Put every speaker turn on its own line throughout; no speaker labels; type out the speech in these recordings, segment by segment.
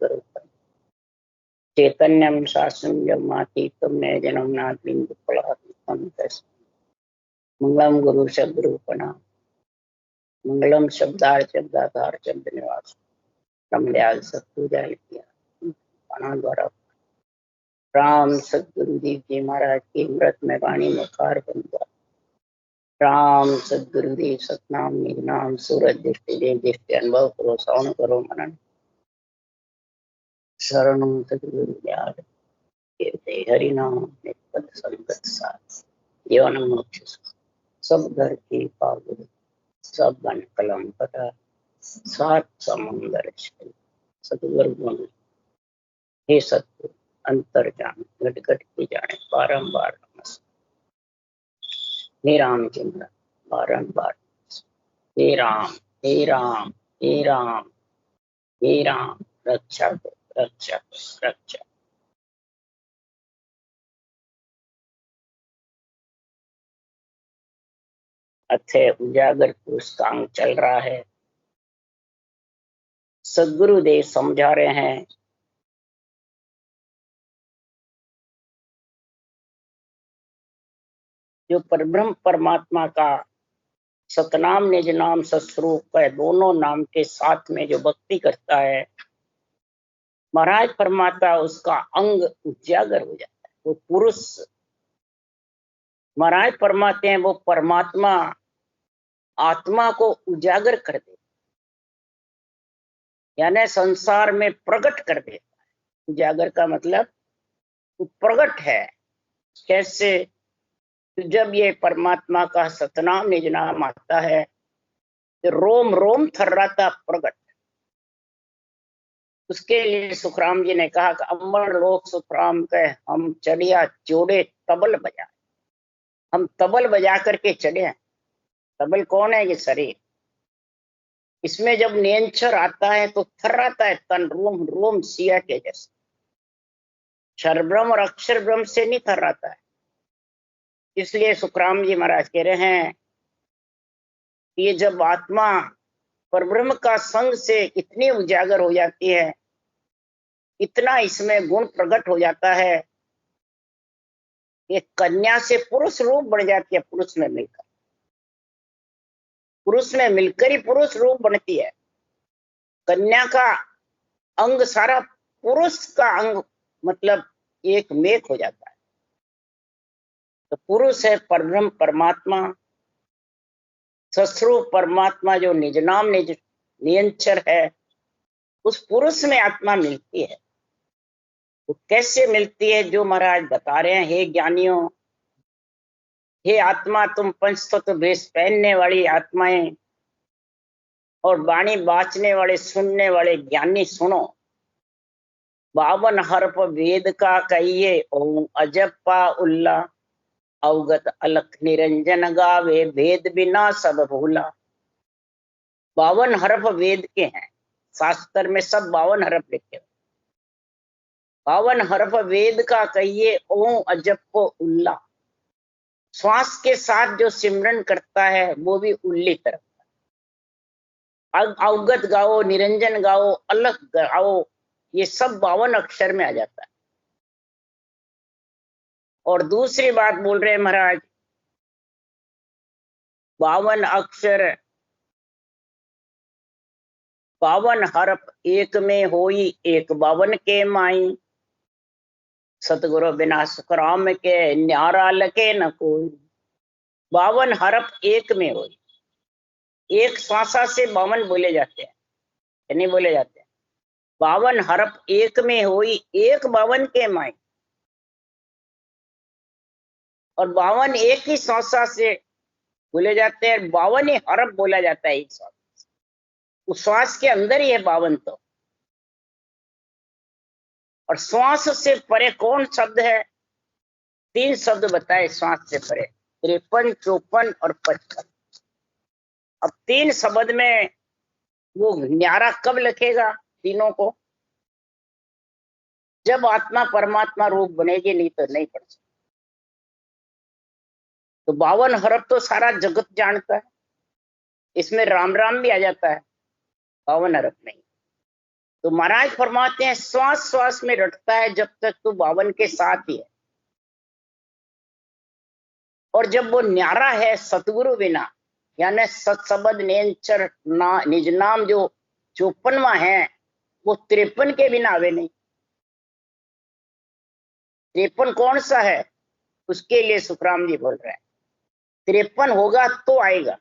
सद्गुरु चैतन्यम शास्त्रम जमातीतम नैजनम नाथ मंगलम गुरु सद्गुरुपना मंगलम शब्दार्थ शब्दाधार शब्द निवास रमदयाल सतपूजा द्वारा राम सदगुरु जी की महाराज की अमृत में वाणी मुखार बन गया। राम सदगुरुदेव सतनाम निजनाम सूरज दृष्टि देव दृष्टि अनुभव करो श्रवण करो मनन शरणम सदगुरु दयाल कीर्ति हरि नाम पद संगत साथ जीवन मोक्ष सब घर की पागुल सब बन कलम पता सात समुंदर सतगुरु गुण हे सतगुरु अंतर जान घट घट की जाने बारंबार नमस्कार हे रामचंद्र बारंबार हे राम हे राम हे राम हे राम रक्षा करो रक्षा करो रक्षा। अथे उजागर पुरुषांग चल रहा है। सदगुरुदेव समझा रहे हैं जो परब्रह्म परमात्मा का सतनाम निज नाम सस्वरूप है, दोनों नाम के साथ में जो भक्ति करता है महाराज परमात्मा उसका अंग उजागर हो जाता है। वो पुरुष महाराज परमात्मा है, वो परमात्मा आत्मा को उजागर कर दे यानी संसार में प्रकट कर देता है। उजागर का मतलब प्रकट है। कैसे? जब ये परमात्मा का सतनाम निज नाम आता है तो रोम रोम थर्राता प्रकट। उसके लिए सुखराम जी ने कहा कि अमर लोक सुखराम कहे हम चढ़िया जोड़े तबल बजाए। हम तबल बजा करके चढ़े। तबल कौन है? ये शरीर। इसमें जब नियंचर आता है तो थर्राता है तन, रोम रोम सिया के जैसे। क्षर ब्रह्म और अक्षर ब्रह्म से नहीं थर्राता है। इसलिए सुखराम जी महाराज कह रहे हैं ये जब आत्मा परब्रह्म का संग से इतनी उजागर हो जाती है, इतना इसमें गुण प्रकट हो जाता है, ये कन्या से पुरुष रूप बढ़ जाती है। पुरुष में मिलकर, पुरुष में मिलकर ही पुरुष रूप बनती है। कन्या का अंग सारा पुरुष का अंग मतलब एक मेक हो जाता है। तो पुरुष है परब्रह्म परमात्मा, सस्वरूप परमात्मा जो निज नाम निज नियंचर है, उस पुरुष में आत्मा मिलती है। तो कैसे मिलती है? जो महाराज बता रहे हैं, हे ज्ञानियों, हे आत्मा तुम पंचतत्व वेश पहनने वाली आत्माएं और वाणी बाचने वाले सुनने वाले ज्ञानी सुनो। 52 हर्फ वेद का कहिए ओम अजप्पा उल्ला अवगत अलख निरंजन गावे भेद बिना सब भूला। 52 हर्फ वेद के हैं। शास्त्र में सब 52 हर्फ लिखे। 52 हर्फ वेद का कहिए ओम अजप्पो उल्ला। श्वास के साथ जो सिमरन करता है वो भी उल्ली तरफ। अवगत गाओ, निरंजन गाओ, अलग गाओ, ये सब 52 अक्षर में आ जाता है। और दूसरी बात बोल रहे हैं महाराज, 52 अक्षर 52 हर्फ एक में होई एक 52 के माई। सतगुरु बिना सुखराम के न्यारा लगे न कोई। 52 हर्फ एक में होई। एक श्वासा से 52 बोले जाते हैं, नहीं बोले जाते हैं। 52 हर्फ एक में होई एक 52 के माई। और 52 एक ही श्वासा से बोले जाते हैं। 52 ही हर्फ बोला जाता है एक श्वास। उस श्वास के अंदर ही है 52 तो। और श्वास से परे कौन शब्द है? 3 शब्द बताए श्वास से परे, 53, 54 और 55। अब 3 शब्द में वो न्यारा कब लिखेगा तीनों को? जब आत्मा परमात्मा रूप बनेगी, नहीं तो नहीं पढ़ सकता। तो 52 हर्फ तो सारा जगत जानता है। इसमें राम राम भी आ जाता है, 52 हर्फ नहीं। तो महाराज फरमाते हैं श्वास श्वास में रटता है जब तक तू बावन के साथ ही है, और जब वो न्यारा है सतगुरु बिना, यानी सत्सबद नेंचर निज नाम जो 54वां है, वो 53 के बिना आवे नहीं। 53 कौन सा है, उसके लिए सुखराम जी बोल रहे हैं 53 होगा तो आएगा।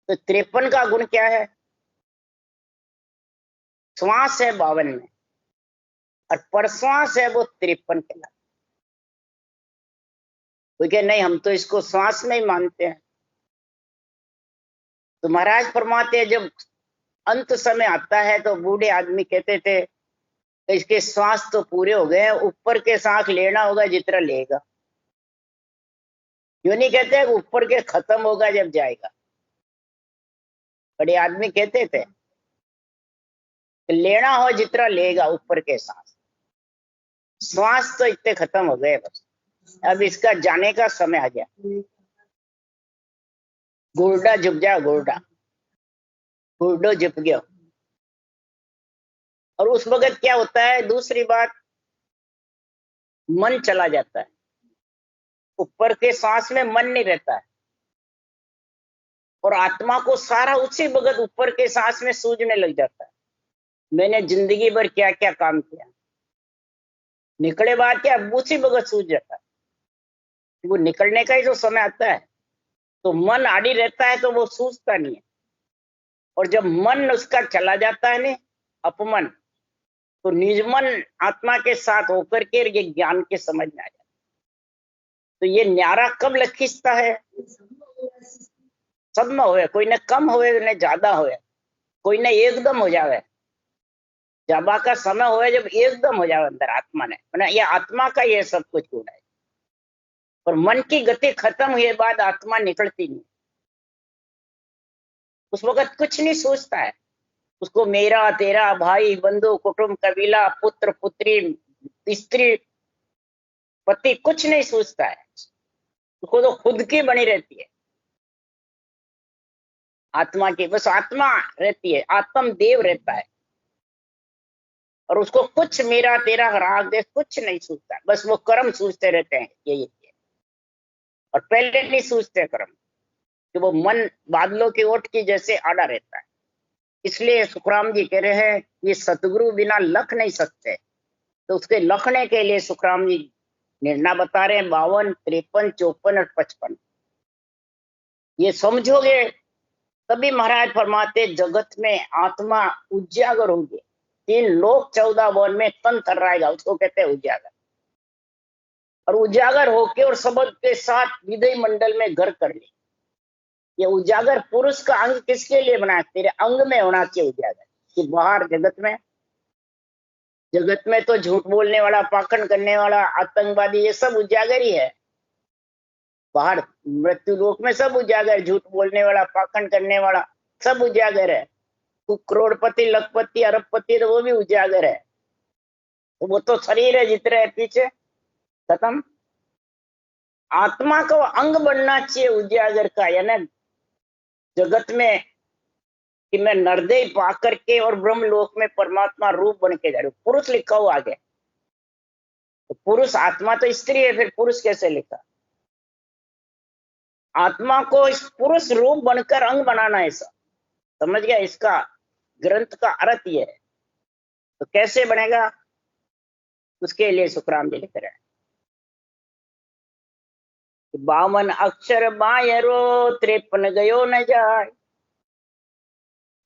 तो 53 का गुण क्या है, श्वास है 52 में और परश्वास है वो 53 के ला। क्योंकि नहीं हम तो इसको श्वास में ही मानते हैं। तो महाराज फरमाते हैं जब अंत समय आता है तो बूढ़े आदमी कहते थे तो इसके श्वास तो पूरे हो गए, ऊपर के सांस लेना होगा जितना लेगा। यूं नहीं कहते ऊपर के खत्म होगा जब जाएगा। बड़े आदमी कहते थे लेना हो जितना लेगा ऊपर के सांस, श्वास तो इतने खत्म हो गए, बस अब इसका जाने का समय आ गया। गुर्डा झुक जा, गुर्डा गुर्डो झुक गया। और उस वक्त क्या होता है, दूसरी बात मन चला जाता है, ऊपर के सांस में मन नहीं रहता है, और आत्मा को सारा उसी वक्त ऊपर के सांस में सूझने लग जाता है मैंने जिंदगी भर क्या क्या काम किया, निकले बाद क्या उसी वक्त सूझ जाता है। वो निकलने का ही जो समय आता है तो मन आड़ी रहता है तो वो सूझता नहीं है, और जब मन उसका चला जाता है ना अपमन, तो निजमन आत्मा के साथ होकर के ये ज्ञान के समझ में आ जाता है। तो ये न्यारा कब लखीसता है, सब में होए, कोई ने कम होए ने ज्यादा होए, कोई ने एकदम हो जावे। जाबा का समय होए जब एकदम हो जावे अंदर आत्मा ने, ये आत्मा का ये सब कुछ गुण है। और मन की गति खत्म हुए बाद आत्मा निकलती नहीं, उस वक्त कुछ नहीं सोचता है, उसको मेरा तेरा भाई बंधु कुटुंब कबीला पुत्र पुत्री स्त्री पति कुछ नहीं सोचता है, उसको तो खुद की बनी रहती है आत्मा की, बस आत्मा रहती है, आत्म देव रहता है, और उसको कुछ मेरा तेरा राग देश कुछ नहीं सोचता, बस वो कर्म सोचते रहते हैं ये। और पहले नहीं सोचते कर्म, कि वो मन बादलों की ओट की जैसे आड़ा रहता है। इसलिए सुखराम जी कह रहे हैं ये सतगुरु बिना लख नहीं सकते, तो उसके लखने के लिए सुखराम जी निर्णय बता रहे हैं 52, 53, 54 और 55। ये समझोगे तभी महाराज फरमाते जगत में आत्मा उजागर होगी, 3 लोक 14 वन में तन थर्राएगा, उसको कहते हैं उजागर। और उजागर होके और सबद के साथ विदय मंडल में घर कर ले। ये उजागर पुरुष का अंग किसके लिए बना, तेरे अंग में होना चाहिए उजागर, कि बाहर जगत में तो झूठ बोलने वाला पाखंड करने वाला आतंकवादी ये सब उजागर ही है। बाहर मृत्यु लोक में सब उजागर, झूठ बोलने वाला पाखंड करने वाला सब उजागर है। तू करोड़पति लखपति अरबपति तो वो भी उजागर है, तो वो तो शरीर है जितने है पीछे खत्म। आत्मा का अंग बनना चाहिए उजागर का, यानी जगत में कि मैं नरदेह पा करके और ब्रह्म लोक में परमात्मा रूप बन के जा रहा हूं। पुरुष लिखा हुआ आगे, तो पुरुष आत्मा तो स्त्री है, फिर पुरुष कैसे लिखा। आत्मा को इस पुरुष रूप बनकर अंग बनाना है, ऐसा समझ गया। इसका ग्रंथ का अर्थ ये है। तो कैसे बनेगा, उसके लिए सुखराम जी लिख रहे हैं 52 अक्षर बायरो 53 गयो न जाए।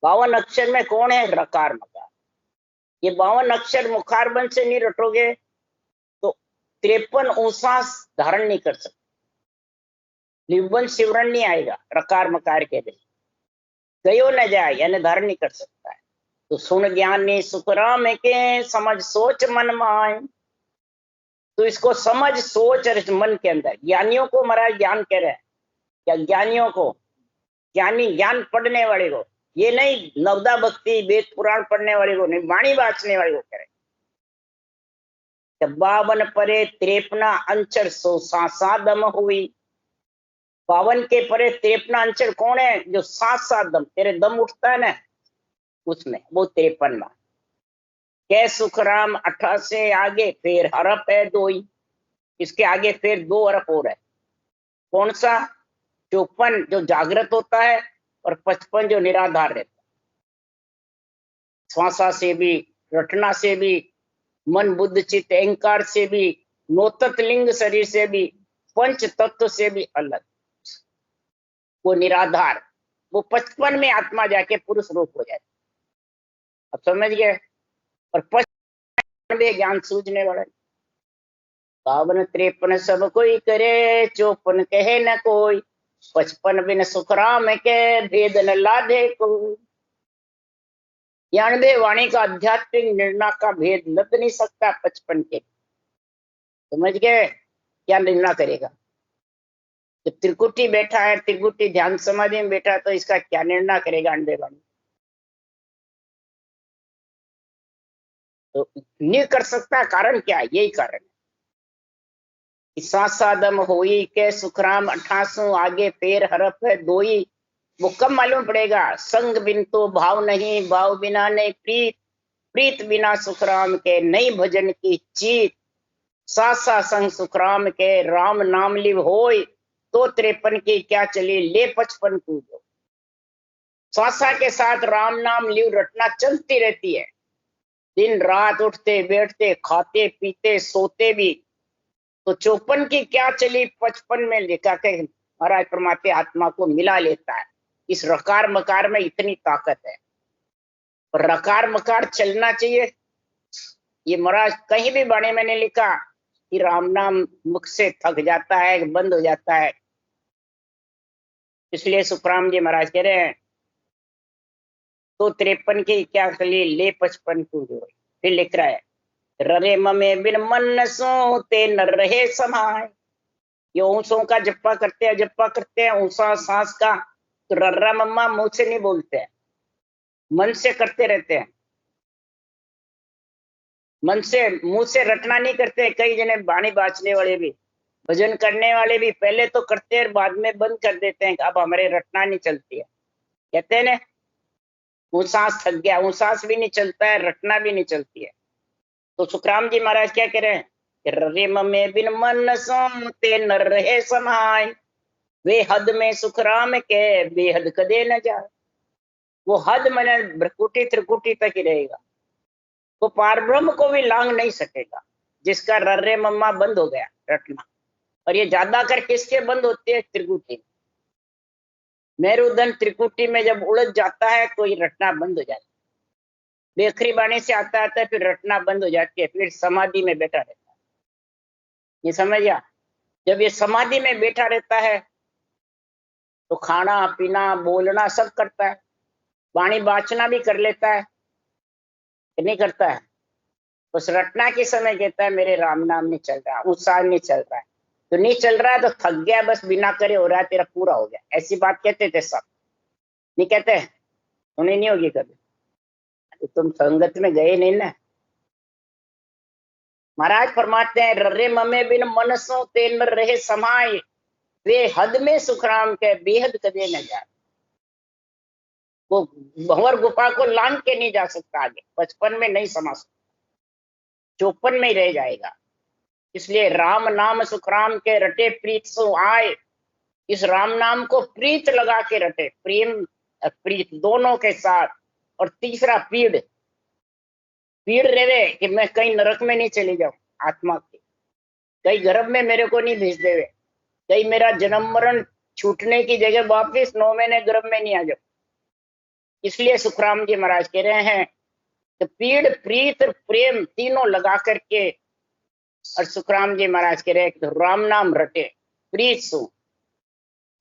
52 अक्षर में कौन है, रकार मकार। ये 52 अक्षर मुखारबंद से नहीं रटोगे तो 53 ऊंसास धारण नहीं कर सकते, निबंध शिवरण नहीं आएगा रकार मकार के लिए, गयो न जाए यानी धारण नहीं कर सकता है। तो सुन ज्ञानी सुखराम के समझ सोच मन माय। तो इसको समझ सोच और मन के अंदर, ज्ञानियों को महाराज ज्ञान कह रहे हैं, क्या ज्ञानियों को, ज्ञानी ज्ञान पढ़ने वाले को, ये नहीं नवदा भक्ति वेद पुराण पढ़ने वाले को नहीं, वाणी बाचने वाले को कह रहे। 52 परे 53 अंचर सो सात दम हुई। 52 के परे 53 अंचर कौन है, जो 7 दम, तेरे दम उठता है ना, उसमें वो 53 में कै सुखराम 28 से आगे फिर हरफ है 2 ही, इसके आगे फिर 2 हरफ और है। कौन सा? 54 जो जागृत होता है और 55 जो निराधार रहता है। श्वासा से भी, रटना से भी, मन बुद्ध चित्त अहंकार से भी, नोतत लिंग शरीर से भी, पंच तत्व से भी अलग वो निराधार, वो 55 में आत्मा जाके पुरुष रूप हो जाए। अब समझ गए? और 55 ज्ञान सूझने वाला। 52 53 सब कोई करे, 54 कहे न कोई, 55 बिन सुखराम के भेद न लादे कोई। 92 वाणी का आध्यात्मिक निर्णय का भेद लद नहीं सकता 55 के। समझ गए? क्या निर्णय करेगा? जब त्रिकुटी बैठा है, त्रिकुटी ध्यान समाधि में बैठा, तो इसका क्या निर्णय करेगा 92 वाणी? तो नहीं कर सकता। कारण क्या? यही कारण है। सादम होई के सुखराम 88 आगे फेर हरफ है 2 ही। वो कब मालूम पड़ेगा? संग बिन तो भाव नहीं, भाव बिना नहीं प्रीत, प्रीत बिना सुखराम के नहीं भजन की चीत। सासा संग सुखराम के राम नाम लिव होय, तो 53 की क्या चली ले 55 पूजो। सासा के साथ राम नाम लिव रटना चलती रहती है, दिन रात उठते बैठते खाते पीते सोते भी। तो 54 की क्या चली 55 में लिखा के महाराज परमात्मा आत्मा को मिला लेता है। इस रकार मकार में इतनी ताकत है। और रकार मकार चलना चाहिए। ये महाराज कहीं भी बाणी मैंने लिखा कि राम नाम मुख से थक जाता है, बंद हो जाता है। इसलिए सुखराम जी महाराज कह रहे हैं तो 53 की क्या चली ले 55 पूजो। फिर लिख रहा है ररे ममे बिन मन सो ते न रहे समाय। ये ऊंसों का जप्पा करते हैं ऊंसा सांस का। तो रर्रा मम्मा मुंह से नहीं बोलते हैं, मन से करते रहते हैं। मन से, मुंह से रटना नहीं करते। कई जने बाणी बाचने वाले भी, भजन करने वाले भी पहले तो करते हैं, बाद में बंद कर देते हैं। अब हमारे रटना नहीं चलती है, कहते हैं ना वो सांस थक गया, वो सांस भी नहीं चलता है, रटना भी नहीं चलती है। तो सुखराम जी महाराज क्या कह रहे हैं? रे ममे बिन मन सो ते न रहे समाय, वे हद में सुखराम के बेहद कदे न जाए। वो हद मैंने भ्रकुटी त्रिकुटी तक ही रहेगा, वो पार ब्रह्म को भी लांग नहीं सकेगा जिसका रर्रे मम्मा बंद हो गया रटना। और ये ज्यादा कर किसके बंद होती है? त्रिकुटी। मेरुदंड त्रिकुटी में जब उलझ जाता है तो ये रटना बंद हो जाता है। बेखरी बाणी से आता है फिर रटना बंद हो जाती है, फिर समाधि में बैठा रहता है। ये समझ गया? जब ये समाधि में बैठा रहता है तो खाना पीना बोलना सब करता है, वाणी बाचना भी कर लेता है कि नहीं करता है। उस रटना के समय कहता है मेरे राम नाम नहीं चल रहा, उत्साह नहीं चल रहा है। तो नहीं चल रहा है तो थक गया, बस बिना करे हो रहा है, तेरा पूरा हो गया। ऐसी बात कहते थे सब, नहीं कहते? उन्हें नहीं होगी कभी, तो तुम संगत में गए नहीं ना। महाराज फरमाते हैं रर्रे ममे बिन मनसो ते न रहे समाय, वे हद में सुखराम के बेहद कदे न जाए। वो भंवर गुफा को लांग के नहीं जा सकता आगे, 55 में नहीं समा सकता, 54 में ही रह जाएगा। इसलिए राम नाम सुखराम के रटे प्रीत सो आए। इस राम नाम को प्रीत लगा के रटे, प्रेम प्रीत दोनों के साथ। और तीसरा पीड़, पीड़ रहे कि मैं कहीं नरक में नहीं चली जाऊं आत्मा की, कहीं गर्भ में मेरे को नहीं भेज देवे, कहीं मेरा जन्म मरण छूटने की जगह वापिस 9 महीने गर्भ में नहीं आ जाऊं। इसलिए सुखराम जी महाराज कह रहे हैं कि पीड़ प्रीत और प्रेम तीनों लगा करके, और सुखराम जी महाराज कह रहे हैं तो राम नाम रटे प्रीत सु।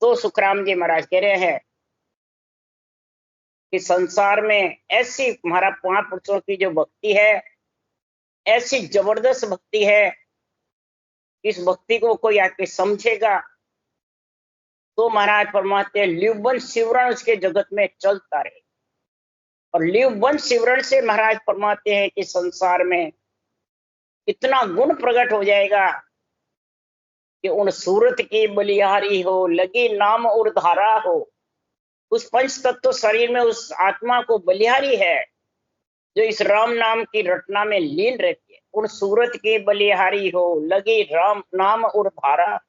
तो सुखराम जी महाराज कह रहे हैं कि संसार में ऐसी हमारा महापुरुषों की जो भक्ति है, ऐसी जबरदस्त भक्ति है, इस भक्ति को कोई आके समझेगा तो महाराज परमात्मा लिवबन शिवरण उसके जगत में चलता रहे। और लिवबन शिवरण से महाराज परमात्मा है कि संसार में इतना गुण प्रकट हो जाएगा कि उन सूरत की बलिहारी हो, लगी नाम और धारा हो, उस पंच तत्व शरीर में उस आत्मा को बलिहारी है जो इस राम नाम की रटना में लीन रहती है। उन सूरत की बलिहारी हो लगी राम नाम और धारा,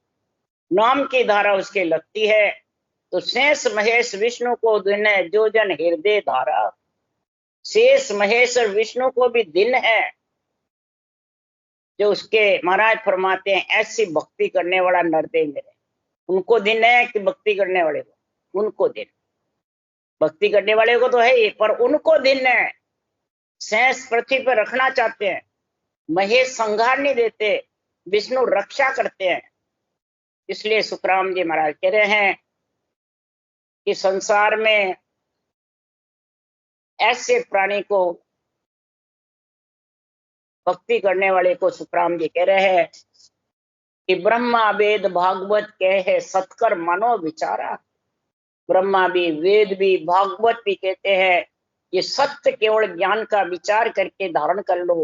नाम की धारा उसके लगती है तो शेष महेश विष्णु को दिन है जो जन हृदय धारा। शेष महेश और विष्णु को भी दिन है जो उसके महाराज फरमाते हैं ऐसी भक्ति करने वाला नरदेव मेरे, उनको दिन है कि भक्ति करने वाले को, उनको दिन, भक्ति करने वाले को तो है ही, पर उनको दिन है। शेष पृथ्वी पर रखना चाहते हैं, महेश संहार नहीं देते, विष्णु रक्षा करते हैं। इसलिए सुखराम जी महाराज कह रहे हैं कि संसार में ऐसे प्राणी को, भक्ति करने वाले को सुखराम जी कह रहे हैं कि ब्रह्मा वेद भागवत कहे सत्कर मानो विचारा। ब्रह्मा भी, वेद भी, भागवत भी कहते हैं ये सत्य केवल ज्ञान का विचार करके धारण कर लो।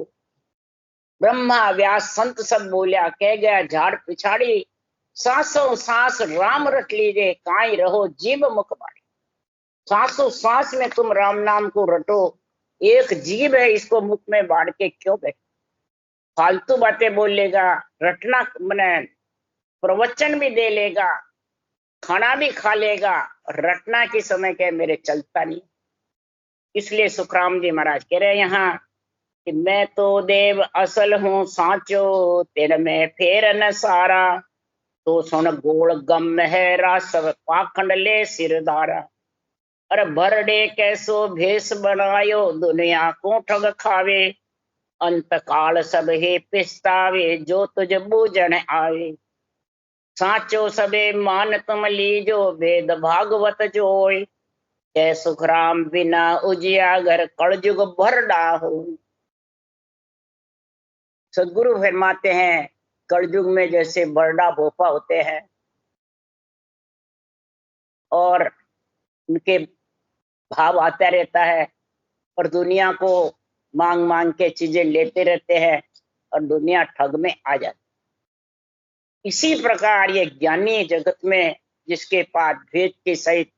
ब्रह्मा व्यास संत सब बोलिया कह गया झाड़ पिछाड़ी, सांसों सांस राम रट लीजिए काई रहो जीव मुख बाड़ी। सांसों सांस में तुम राम नाम को रटो, एक जीव है इसको मुख में बाढ़ के क्यों बैठे, फालतू बातें बोल लेगा, रटना मने प्रवचन भी दे लेगा, खाना भी खा लेगा, रटना के समय के मेरे चलता नहीं। इसलिए सुखराम जी महाराज कह रहे हैं यहाँ कि मैं तो देव असल हूँ साचो, तेरे में फेर न सारा, तो सुन गोल गम है रास पाखंड ले सिरदारा। अरे भरडे कैसो भेष बनायो, दुनिया को ठग खावे, अंत काल सब हे पिस्तावे, जो तुझ बूझन आवे। साचो सबे मान तुम लीजो, वेद भागवत जोय, जय सुखराम बिना उजियागर कलयुग भर डाहो। सदगुरु फरमाते हैं कलयुग में जैसे बरडा भोपा होते हैं और उनके भाव आता रहता है और दुनिया को मांग मांग के चीजें लेते रहते हैं और दुनिया ठग में आ जाती। इसी प्रकार ये ज्ञानी जगत में जिसके पास भेद के सहित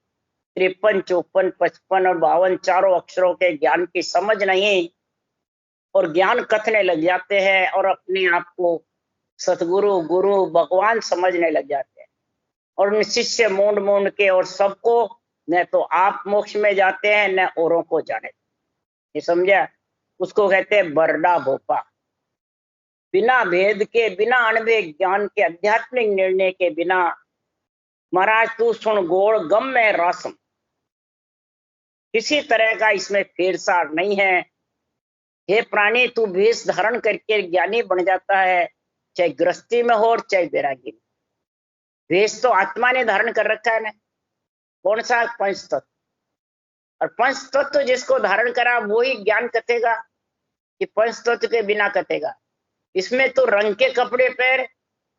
53, 54, 55 और 52 चारों अक्षरों के ज्ञान की समझ नहीं और ज्ञान कथने लग जाते हैं और अपने आप को सतगुरु गुरु भगवान समझने लग जाते हैं और उन शिष्य मूंड मूंड के और सबको न तो आप मोक्ष में जाते हैं न औरों को जाने, ये समझा। उसको कहते हैं बरडा भोपा। बिना भेद के, बिना अनुभव ज्ञान के, आध्यात्मिक निर्णय के बिना महाराज तू सुन गोड़ गम में रसम, किसी तरह का इसमें फेरसार नहीं है। हे प्राणी तू भेष धारण करके ज्ञानी बन जाता है, चाहे गृहस्थी में हो और चाहे बैरागी में। भेष तो आत्मा ने धारण कर रखा है ना, कौन सा? पंच तत्व। और पंच तत्व जिसको धारण करा वो ही ज्ञान कथेगा कि पंच तत्व के बिना कथेगा। इसमें तो रंग के कपड़े पहन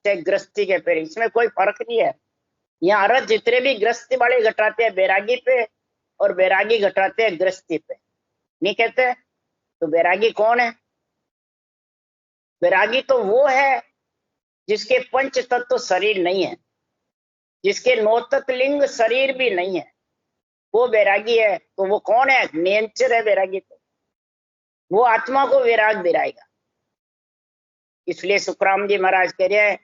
चाहे गृहस्थी के पहन, इसमें कोई फर्क नहीं है। यहाँ अर्थ जितने भी गृहस्थी वाले घटाते हैं बैरागी पे और बैरागी घटाते हैं गृहस्थी पे, नहीं कहते? तो बैरागी कौन है? बैरागी तो वो है जिसके पंच तत्व शरीर नहीं है, जिसके 9 तत्व लिंग शरीर भी नहीं है, वो बैरागी है। तो वो कौन है? नेचर है बैरागी। तो वो आत्मा को वैराग दिलाएगा। इसलिए सुखराम जी महाराज कह रहे हैं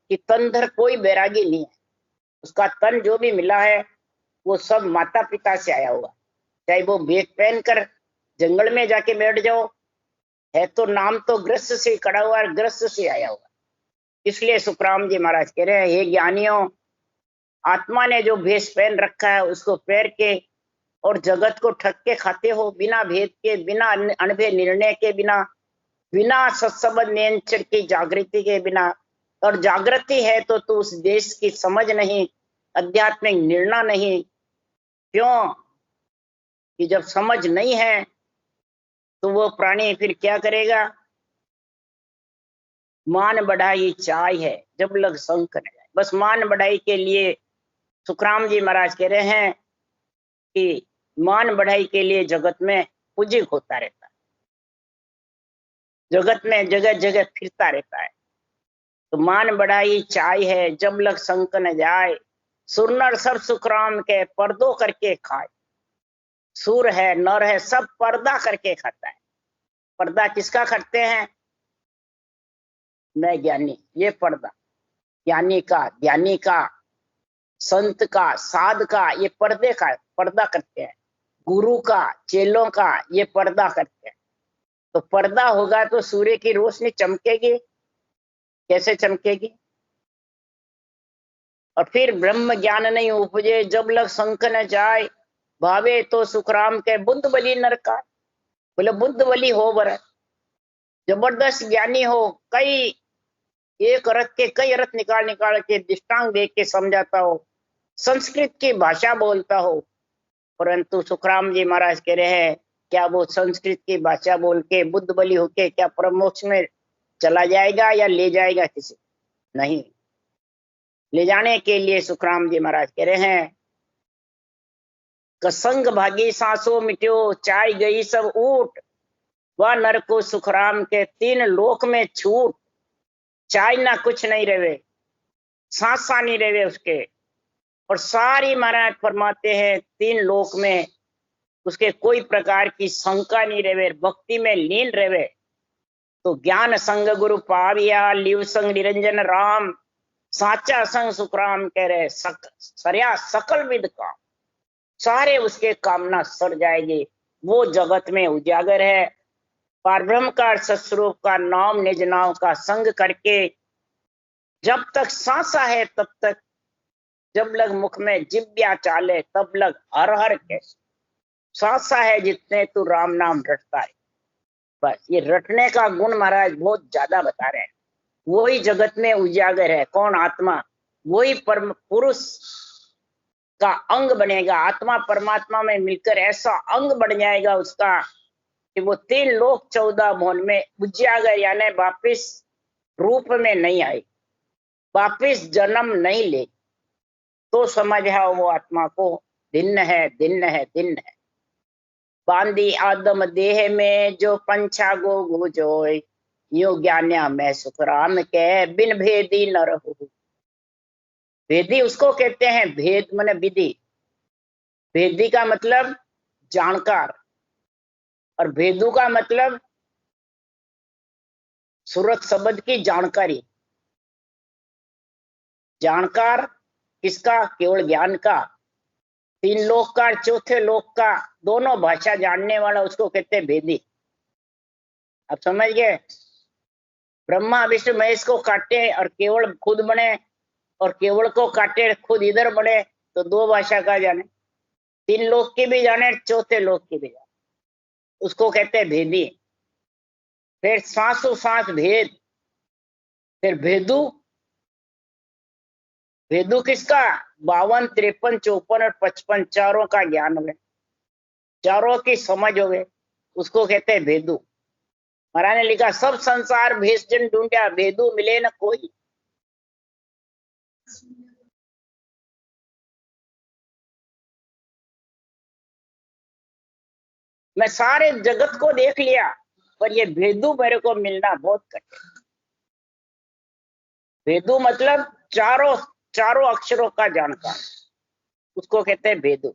कि तनधर कोई बैरागी नहीं है, उसका तन जो भी मिला है वो सब माता पिता से आया हुआ। चाहे वो बेग पहन कर जंगल में जाके बैठ जाओ, है तो नाम तो ग्रस्त से कड़ा हुआ है, ग्रस्त से आया हुआ। इसलिए सुखराम जी महाराज कह रहे हैं हे ज्ञानियों, आत्मा ने जो भेष पहन रखा है उसको पैर के और जगत को ठग के खाते हो, बिना भेद के, बिना अनुभव निर्णय के, बिना सत्संबंध नियंत्रण की जागृति के बिना। और जागृति है तो तू उस देश की समझ नहीं, आध्यात्मिक निर्णय नहीं। क्यों कि जब समझ नहीं है तो वो प्राणी फिर क्या करेगा? मान बढ़ाई चाय है जब लग संक न जाए। बस मान बढ़ाई के लिए सुखराम जी महाराज कह रहे हैं कि मान बढ़ाई के लिए जगत में उजिक होता रहता है, जगत में जगह जगह फिरता रहता है। तो मान बढ़ाई चाय है जब लग संक न जाए, सुर सब सुखराम के पर्दो करके खाए। सुर है नर है सब पर्दा करके खाता है। पर्दा किसका करते हैं? मैं ज्ञानी, ये पर्दा ज्ञानी का संत का साध का, ये पर्दे का पर्दा करते हैं। गुरु का चेलों का ये पर्दा करते हैं। तो पर्दा होगा तो सूर्य की रोशनी चमकेगी, कैसे चमकेगी? और फिर ब्रह्म ज्ञान नहीं उपजे जब लग शंख न जाए, भावे तो सुखराम के बुद्ध बलि नर का। बोले बुद्ध बलि हो बर, जबरदस्त ज्ञानी हो, कई एक रथ के कई रथ निकाल निकाल के दृष्टांत देख के समझाता हो, संस्कृत की भाषा बोलता हो, परंतु सुखराम जी महाराज कह रहे हैं क्या वो संस्कृत की भाषा बोल के बुद्ध बलि होके क्या परम मोक्ष में चला जाएगा या ले जाएगा किसी? नहीं, ले जाने के लिए सुखराम जी महाराज कह रहे हैं कसंग भागी सांसों मिट्यो, चाय गई सब ऊट, वह नर को सुखराम के 3 लोक में छूट। चाय ना कुछ नहीं रहे, सांसा नहीं रहे उसके, और सारी महाराज फरमाते हैं 3 लोक में उसके कोई प्रकार की शंका नहीं रहे, भक्ति में लीन रहे। तो ज्ञान संग गुरु पाविया, लिव संग निरंजन राम, साचा संग सुखराम कह रहे सरया सकल विद काम, सारे उसके कामना सर जाएगी। वो जगत में उजागर है, परब्रह्म का सस्वरूप का नाम निज नाम का संग करके जब तक सांसा है तब तक, जब लग मुख में जिब्या चाले तब लग हर हर के। सांसा है जितने तू राम नाम रटता है, बस ये रटने का गुण महाराज बहुत ज्यादा बता रहे हैं। वही जगत में उजागर है, कौन? आत्मा। वही परम पुरुष का अंग बनेगा, आत्मा परमात्मा में मिलकर ऐसा अंग बन जाएगा उसका कि वो 3 लोक 14 भुवन में उजागर, यानी वापिस रूप में नहीं आई, वापिस जन्म नहीं ले। तो समझ है वो आत्मा को भिन्न है, भिन्न है, भिन्न है। बांधी आदम देह में जो पंछा गो गुजोय, यो ज्ञान्या मैं सुखराम के बिन भेदी न रहूं। भेदी उसको कहते हैं, भेद माने विधि, भेदी का मतलब जानकार, और भेदू का मतलब सूरत शब्द की जानकारी। जानकार किसका? केवल ज्ञान का, 3 लोक का, 4थे लोक का, दोनों भाषा जानने वाला उसको कहते हैं भेदी। आप समझ गए? ब्रह्मा विष्णु महेश को काटे और केवल खुद बने, और केवल को काटे खुद इधर बने, तो 2 भाषा का जाने, 3 लोक की भी जाने, 4थे लोक की भी जाने, उसको कहते हैं भेदी। फिर सांसों सांस भेद, फिर भेदू। भेदू किसका? 52, 53, 54 और 55 चारों का ज्ञान हो गए, चारों की समझ हो गए, उसको कहते हैं भेदू। महाराज ने लिखा सब संसार भेष जन ढूंढा, भेदू मिले न कोई। मैं सारे जगत को देख लिया, पर ये भेदू मेरे को मिलना बहुत कठिन। भेदू मतलब चारों अक्षरों का जानकार, उसको कहते हैं भेदू।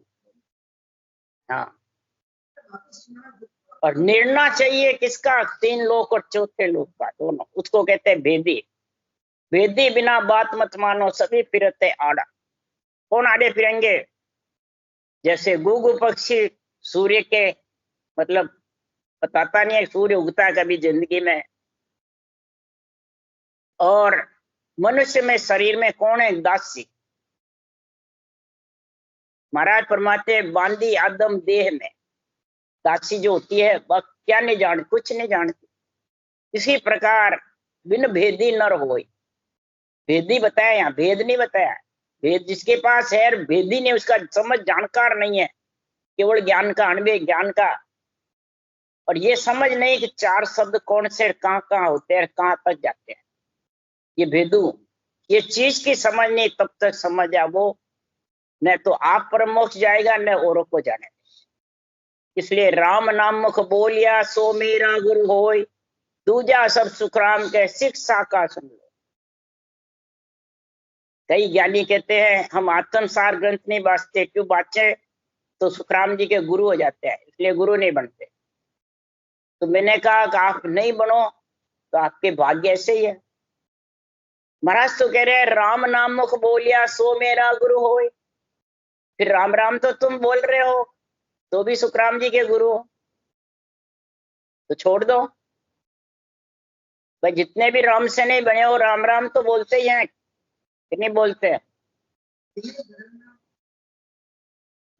हाँ, और निर्णय चाहिए किसका? 3 लोक और 4थे लोक का, दोनों, उसको कहते हैं भेदी। भेदी बिना बात मत मानो, सभी फिरते आड़ा। कौन आड़े फिरेंगे? जैसे गुगु पक्षी सूर्य के मतलब बताता नहीं है, सूर्य उगता है कभी जिंदगी में। और मनुष्य में शरीर में कौन है? दासी। महाराज फरमाते बांधी आदम देह में, दासी जो होती है वह क्या नहीं जानती? कुछ नहीं जानती। इसी प्रकार बिन भेदी नर होय, भेदी बताया, यहाँ भेद नहीं बताया। भेद जिसके पास है, भेदी नहीं, उसका समझ जानकार नहीं है, केवल ज्ञान का, अणवे ज्ञान का। और ये समझ नहीं कि 4 शब्द कौन से कहाँ कहाँ होते हैं, कहाँ तक जाते हैं, ये भेदू। ये चीज की समझ नहीं, तब तक समझ आ वो, न तो आप परम मोक्ष जाएगा न औरों को जाने। इसलिए राम नाम मुख बोलिया सो मेरा गुरु होय, दूजा सब सुखराम के शिक्षा का सुन लो। कई ज्ञानी कहते हैं हम आत्मसार ग्रंथ नहीं बांचते, क्यों बांचे? तो सुखराम जी के गुरु हो जाते हैं, इसलिए गुरु नहीं बनते। तो मैंने कहा कि आप नहीं बनो तो आपके भाग्य ऐसे ही है। महाराज तो कह रहे हैं राम नाम मुख बोलिया सो मेरा गुरु होए। फिर राम राम तो तुम बोल रहे हो तो भी सुखराम जी के गुरु हो, तो छोड़ दो भाई। जितने भी राम से नहीं बने हो राम राम तो बोलते ही हैं कि नहीं बोलते?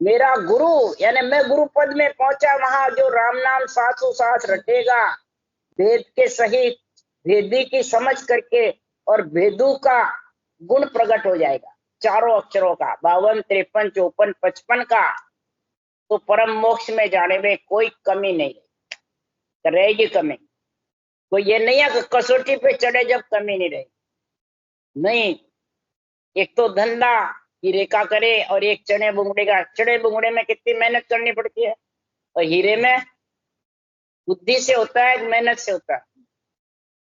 मेरा गुरु यानी मैं गुरु पद में पहुंचा, वहां जो राम नाम साथों साथ रटेगा वेद के सहित, वेदी की समझ करके, और वेदों का गुण प्रकट हो जाएगा, चारों अक्षरों का, 52, 53, 54, 55 का, तो परम मोक्ष में जाने में कोई कमी नहीं रहेगी। कमी कोई ये नहीं है कि कसौटी पे चढ़े जब कमी नहीं रहेगी। नहीं, एक तो धंधा हीरे का करे और एक चने बुंगड़े का। चने बुंगड़े में कितनी मेहनत करनी पड़ती है, और हीरे में बुद्धि से होता है, मेहनत से होता है।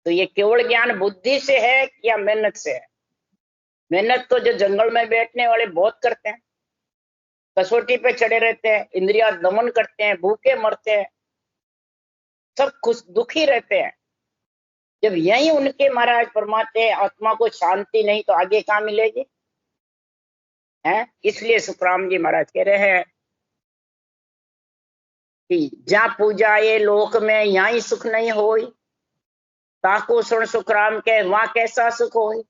तो ये केवल ज्ञान बुद्धि से है या मेहनत से है? मेहनत तो जो जंगल में बैठने वाले बहुत करते हैं, कसौटी पे चढ़े रहते हैं, इंद्रिया दमन करते हैं, भूखे मरते हैं, सब खुश दुखी रहते हैं। जब यही उनके महाराज परमात्मा आत्मा को शांति नहीं तो आगे कहाँ मिलेगी? है इसलिए सुखराम जी महाराज कह रहे हैं कि जहाँ पूजा ये लोक में यहाँ सुख नहीं होई, ताको सुन सुखराम के वहां कैसा सुख होई।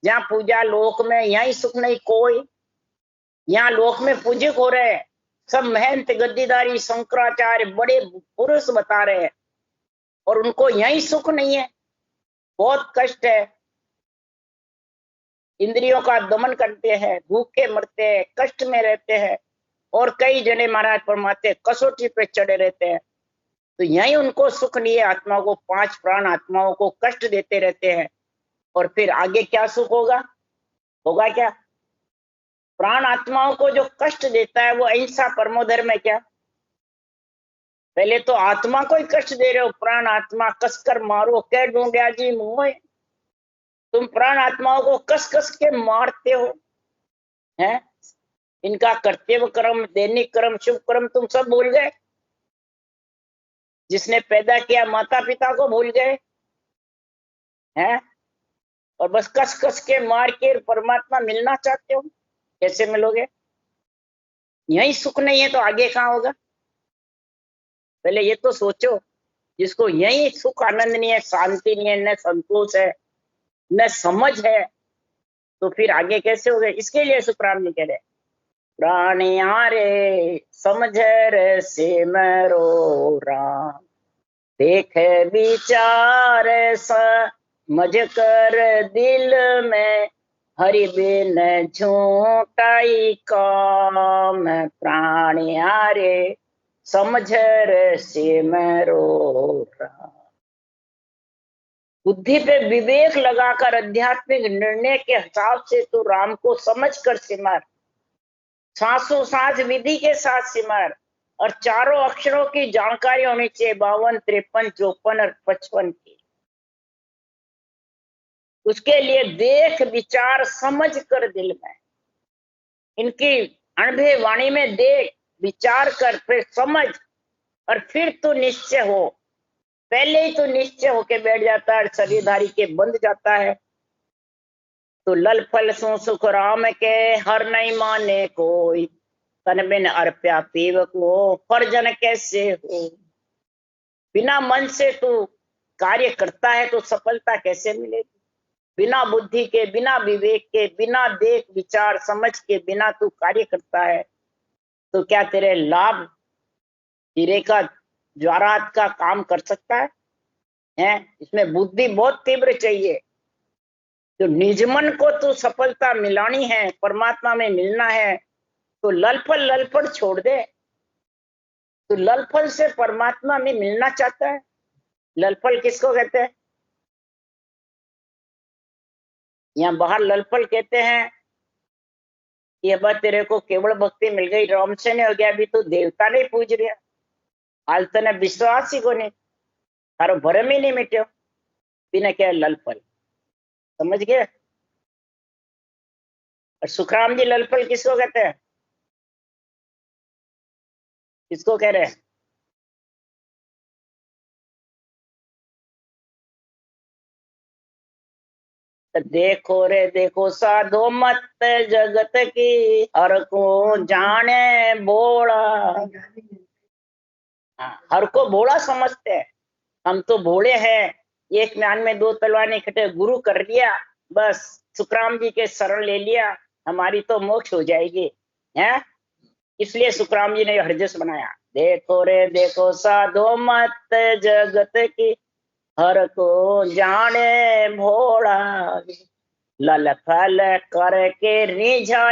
जहाँ पूजा लोक में यहाँ सुख नहीं कोई। यहाँ लोक में पूजक हो रहे हैं सब महंत गद्दीदारी शंकराचार्य बड़े पुरुष बता रहे हैं, और उनको यही सुख नहीं है, बहुत कष्ट है, इंद्रियों का दमन करते हैं, भूखे मरते हैं, कष्ट में रहते हैं। और कई जने महाराज परमात्मा कसौटी पे चढ़े रहते हैं, तो यही उनको सुख नहीं है। आत्मा को, 5 प्राण आत्माओं को कष्ट देते रहते हैं, और फिर आगे क्या सुख होगा? होगा क्या? प्राण आत्माओं को जो कष्ट देता है वो अहिंसा परमो धर्म है क्या? पहले तो आत्मा को ही कष्ट दे रहे हो, प्राण आत्मा कसकर मारो कह ढूंढिया जी मुंह। तुम प्राण आत्माओं को कस कस के मारते हो, हैं? इनका कर्तव्य कर्म, दैनिक कर्म, शुभ कर्म तुम सब भूल गए। जिसने पैदा किया माता पिता को भूल गए, हैं? और बस कस कस के मार के परमात्मा मिलना चाहते हो, कैसे मिलोगे? यही सुख नहीं है तो आगे कहाँ होगा? पहले ये तो सोचो। जिसको यही सुख आनंद नहीं है, शांति नहीं है, न संतोष है, न समझ है, तो फिर आगे कैसे होगा? इसके लिए सुखराम जी कह रहे प्राणिया रे समझ रे से मरो राम, देख विचार समझ कर दिल में, हरि बिन झूठाई काम। प्राणिया रे समझ रे से मरो राम। बुद्धि पे विवेक लगाकर आध्यात्मिक निर्णय के हिसाब से तू राम को समझ कर सिमर, सांसों सांस विधि के साथ सिमर, और चारों अक्षरों की जानकारी होनी चाहिए, 52, 53, 54 और 55 की। उसके लिए देख विचार समझ कर दिल में, इनकी अनुभव वाणी में देख विचार कर, फिर समझ, और फिर तू निश्चय हो। पहले ही तो निश्चय होके बैठ जाता है, शरीरधारी के बंध जाता है। तो लल फल सो सुख राम के, हर नहीं माने कोई, तन बिन अर्प्या पीव को फर्जन कैसे हो। बिना मन से तू कार्य करता है तो सफलता कैसे मिलेगी? बिना बुद्धि के, बिना विवेक के, बिना देख विचार समझ के, बिना तू कार्य करता है तो क्या तेरे लाभ हीरे का ज्वारात का काम कर सकता है? इसमें बुद्धि बहुत तीव्र चाहिए। तो निजमन को तो सफलता मिलानी है, परमात्मा में मिलना है, तो ललफल ललफल छोड़ दे। तो ललफल से परमात्मा में मिलना चाहता है। ललफल किसको कहते हैं? यहाँ बाहर ललफल कहते हैं कि अब तेरे को केवल भक्ति मिल गई, राम से नहीं हो गया, अभी तो देवता नहीं पूज रहा, हाल तने विश्वास ही को नहीं, थारो भरम ही नहीं मिट्यो, बिना क्या ललफल। समझ गए? और सुखराम जी ललफल किसको कहते हैं? किसको कह रहे हैं? देखो रे देखो साधो मत जगत की, हर को जाने बोला। हाँ, हर को भोला समझते हैं। हम तो भोले हैं, एक म्यान में दो तलवार इकट्ठे गुरु कर लिया, बस सुखराम जी के शरण ले लिया, हमारी तो मोक्ष हो जाएगी है। इसलिए सुखराम जी ने हरजस बनाया। देखो रे देखो साधो मत जगत की, हर को जाने भोला। लल फल करके रिझाई